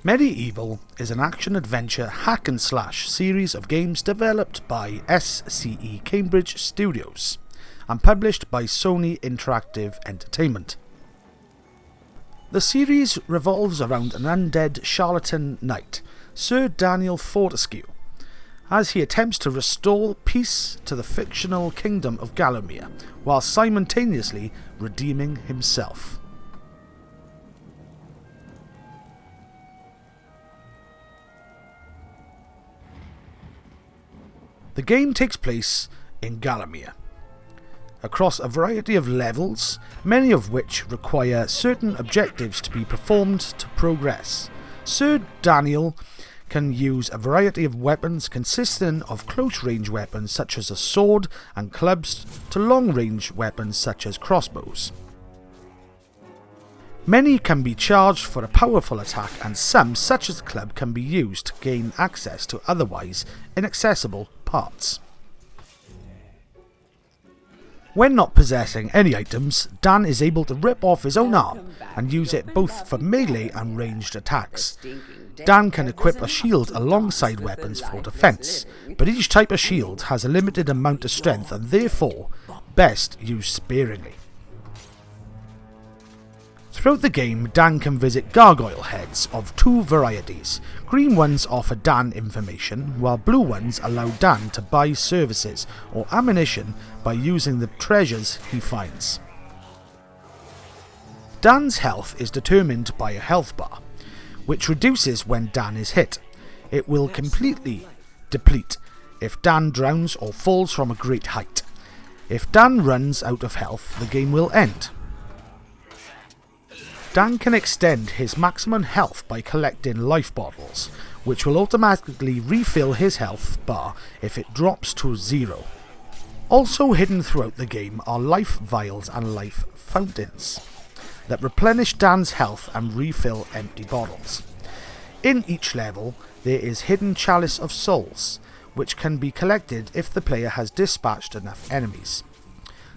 Medieval is an action-adventure hack-and-slash series of games developed by SCE Cambridge Studios and published by Sony Interactive Entertainment. The series revolves around an undead charlatan knight, Sir Daniel Fortescue, as he attempts to restore peace to the fictional kingdom of Gallowmere, while simultaneously redeeming himself. The game takes place in Gallowmere, across a variety of levels, many of which require certain objectives to be performed to progress. Sir Daniel can use a variety of weapons consisting of close-range weapons such as a sword and clubs to long-range weapons such as crossbows. Many can be charged for a powerful attack, and some, such as the club, can be used to gain access to otherwise inaccessible parts. When not possessing any items, Dan is able to rip off his own arm and use it both for melee and ranged attacks. Dan can equip a shield alongside weapons for defense, but each type of shield has a limited amount of strength and therefore best used sparingly. Throughout the game, Dan can visit gargoyle heads of two varieties. Green ones offer Dan information, while blue ones allow Dan to buy services or ammunition by using the treasures he finds. Dan's health is determined by a health bar, which reduces when Dan is hit. It will completely deplete if Dan drowns or falls from a great height. If Dan runs out of health, the game will end. Dan can extend his maximum health by collecting life bottles, which will automatically refill his health bar if it drops to 0. Also hidden throughout the game are life vials and life fountains that replenish Dan's health and refill empty bottles. In each level, there is hidden chalice of souls, which can be collected if the player has dispatched enough enemies.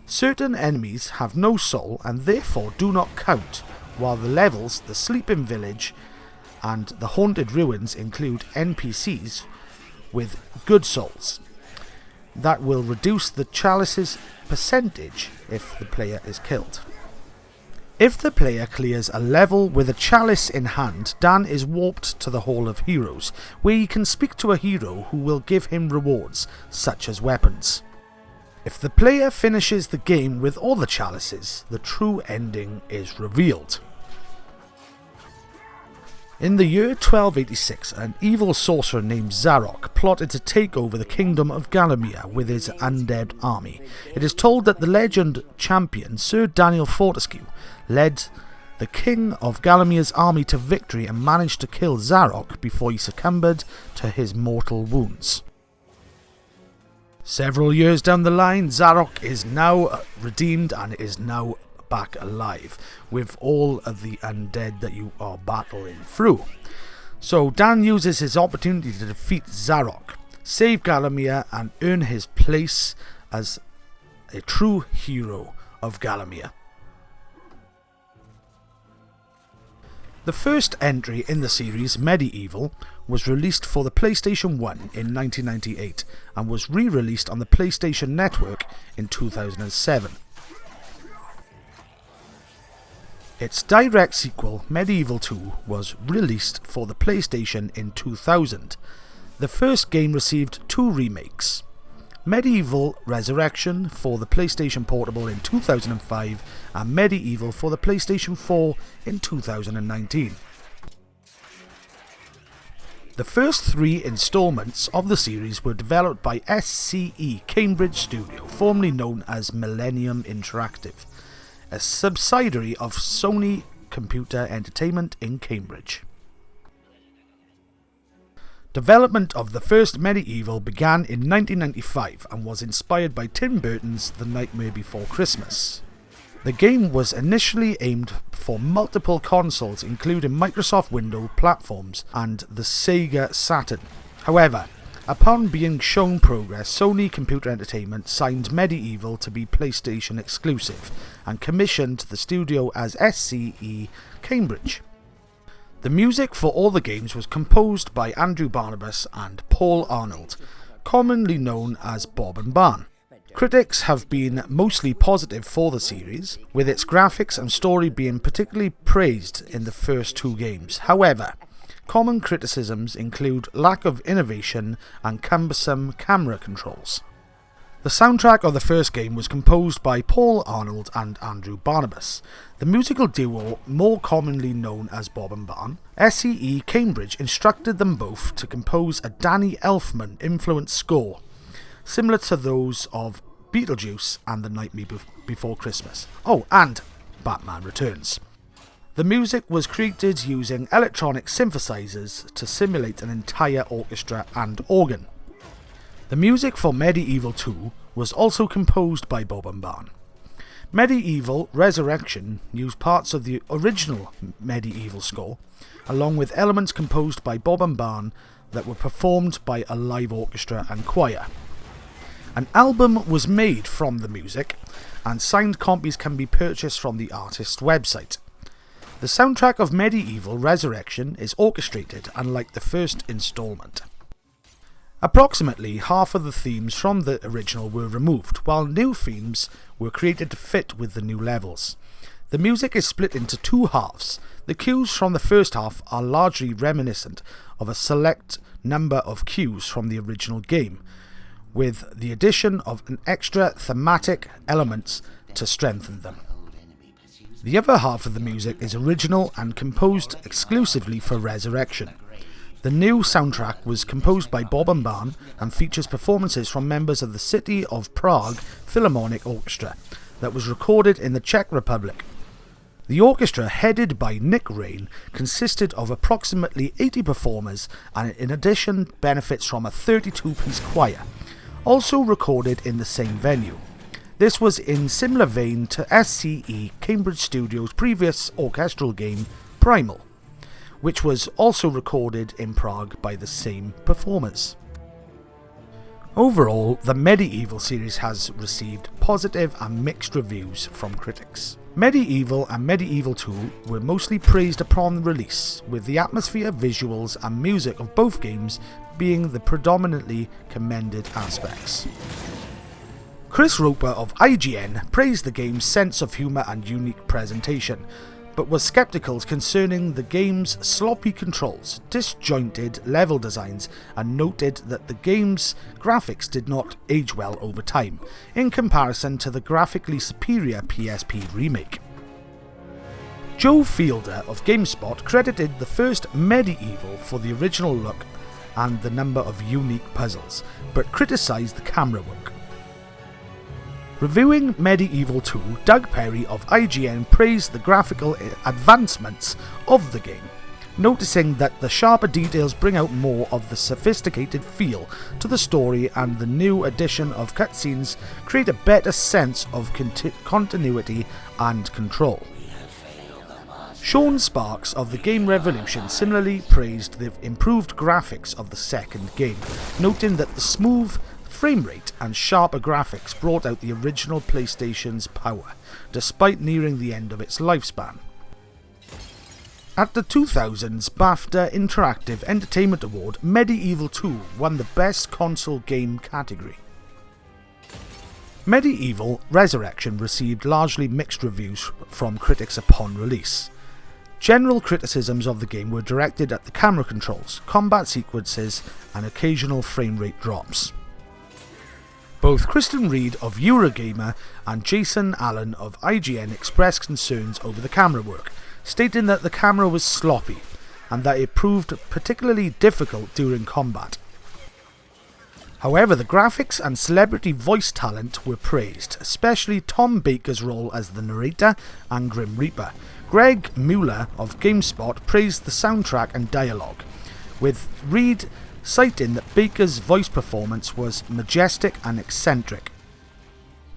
Certain enemies have no soul and therefore do not count, while the levels, the sleeping village and the haunted ruins include NPCs with good souls that will reduce the chalice's percentage if the player is killed. If the player clears a level with a chalice in hand, Dan is warped to the Hall of Heroes, where he can speak to a hero who will give him rewards, such as weapons. If the player finishes the game with all the chalices, the true ending is revealed. In the year 1286, an evil sorcerer named Zarok plotted to take over the kingdom of Gallowmere with his undead army. It is told that the legend champion Sir Daniel Fortescue led the king of Gallowmere's army to victory and managed to kill Zarok before he succumbed to his mortal wounds. Several years down the line, Zarok is now redeemed and is now back alive with all of the undead that you are battling through. So Dan uses his opportunity to defeat Zarok, save Gallowmere and earn his place as a true hero of Gallowmere. The first entry in the series, Medieval, was released for the PlayStation 1 in 1998 and was re-released on the PlayStation Network in 2007. Its direct sequel, Medieval 2, was released for the PlayStation in 2000. The first game received 2 remakes. Medieval Resurrection for the PlayStation Portable in 2005 and Medieval for the PlayStation 4 in 2019. The first 3 installments of the series were developed by SCE Cambridge Studio, formerly known as Millennium Interactive, a subsidiary of Sony Computer Entertainment in Cambridge. Development of the first Medieval began in 1995 and was inspired by Tim Burton's The Nightmare Before Christmas. The game was initially aimed for multiple consoles, including Microsoft Windows platforms and the Sega Saturn. However, upon being shown progress, Sony Computer Entertainment signed Medieval to be PlayStation exclusive and commissioned the studio as SCE Cambridge. The music for all the games was composed by Andrew Barnabas and Paul Arnold, commonly known as Bob and Barn. Critics have been mostly positive for the series, with its graphics and story being particularly praised in the first two games. However, common criticisms include lack of innovation and cumbersome camera controls. The soundtrack of the first game was composed by Paul Arnold and Andrew Barnabas. The musical duo, more commonly known as Bob and Barn, SCE Cambridge instructed them both to compose a Danny Elfman-influenced score, similar to those of Beetlejuice and The Nightmare Before Christmas. Oh, and Batman Returns. The music was created using electronic synthesizers to simulate an entire orchestra and organ. The music for Medieval 2 was also composed by Bob and Barn. Medieval Resurrection used parts of the original Medieval score, along with elements composed by Bob and Barn that were performed by a live orchestra and choir. An album was made from the music, and signed copies can be purchased from the artist's website. The soundtrack of Medieval Resurrection is orchestrated, unlike the first installment. Approximately half of the themes from the original were removed, while new themes were created to fit with the new levels. The music is split into two halves. The cues from the first half are largely reminiscent of a select number of cues from the original game, with the addition of an extra thematic elements to strengthen them. The other half of the music is original and composed exclusively for Resurrection. The new soundtrack was composed by Bob and Barn and features performances from members of the City of Prague Philharmonic Orchestra that was recorded in the Czech Republic. The orchestra, headed by Nick Rain, consisted of approximately 80 performers and in addition benefits from a 32-piece choir, also recorded in the same venue. This was in similar vein to SCE Cambridge Studios' previous orchestral game, Primal, which was also recorded in Prague by the same performers. Overall, the Medieval series has received positive and mixed reviews from critics. Medieval and Medieval 2 were mostly praised upon release, with the atmosphere, visuals and music of both games being the predominantly commended aspects. Chris Roper of IGN praised the game's sense of humour and unique presentation, but was sceptical concerning the game's sloppy controls, disjointed level designs, and noted that the game's graphics did not age well over time, in comparison to the graphically superior PSP remake. Joe Fielder of GameSpot credited the first Medieval for the original look and the number of unique puzzles, but criticised the camera work. Reviewing Medieval 2, Doug Perry of IGN praised the graphical advancements of the game, noticing that the sharper details bring out more of the sophisticated feel to the story and the new addition of cutscenes create a better sense of continuity and control. Sean Sparks of the Game Revolution similarly praised the improved graphics of the second game, noting that the smooth frame rate and sharper graphics brought out the original PlayStation's power, despite nearing the end of its lifespan. At the 2000's BAFTA Interactive Entertainment Award, Medieval 2 won the Best Console Game category. Medieval Resurrection received largely mixed reviews from critics upon release. General criticisms of the game were directed at the camera controls, combat sequences, and occasional frame rate drops. Both Kristen Reed of Eurogamer and Jason Allen of IGN expressed concerns over the camera work, stating that the camera was sloppy and that it proved particularly difficult during combat. However, the graphics and celebrity voice talent were praised, especially Tom Baker's role as the narrator and Grim Reaper. Greg Mueller of GameSpot praised the soundtrack and dialogue, with Reed citing that Baker's voice performance was majestic and eccentric.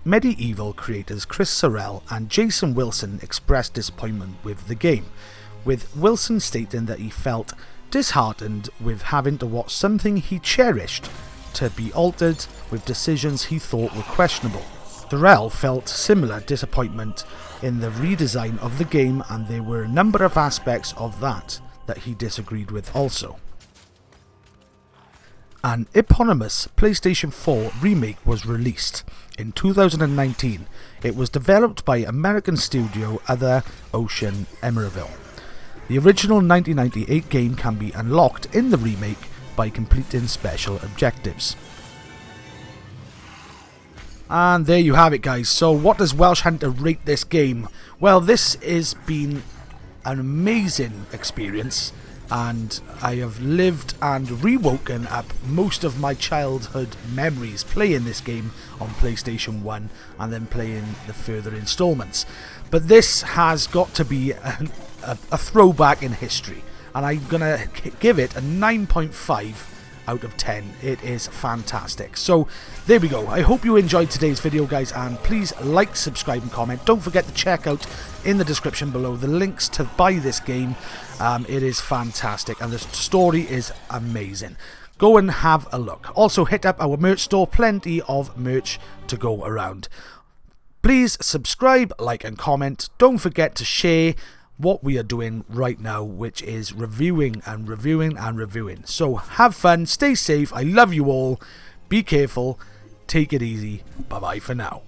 Medieval creators Chris Sorrell and Jason Wilson expressed disappointment with the game, with Wilson stating that he felt disheartened with having to watch something he cherished to be altered with decisions he thought were questionable. Sorrell felt similar disappointment in the redesign of the game, and there were a number of aspects of that that he disagreed with also. An eponymous PlayStation 4 remake was released in 2019. It was developed by American studio Other Ocean Emerald. The original 1998 game can be unlocked in the remake by completing special objectives. And there you have it, guys. So what does Welsh Hunter rate this game? Well, this has been an amazing experience, and I have lived and rewoken up most of my childhood memories playing this game on PlayStation 1 and then playing the further installments. But this has got to be a throwback in history, and I'm going to give it a 9.5 out of 10. It is fantastic. So there we go. I hope you enjoyed today's video, guys, and please like, subscribe and comment. Don't forget to check out in the description below the links to buy this game. It is fantastic and the story is amazing. Go and have a look. Also hit up our merch store, plenty of merch to go around. Please subscribe, like and comment. Don't forget to share what we are doing right now, which is reviewing and reviewing and reviewing. So have fun, stay safe, I love you all, be careful, take it easy, bye bye for now.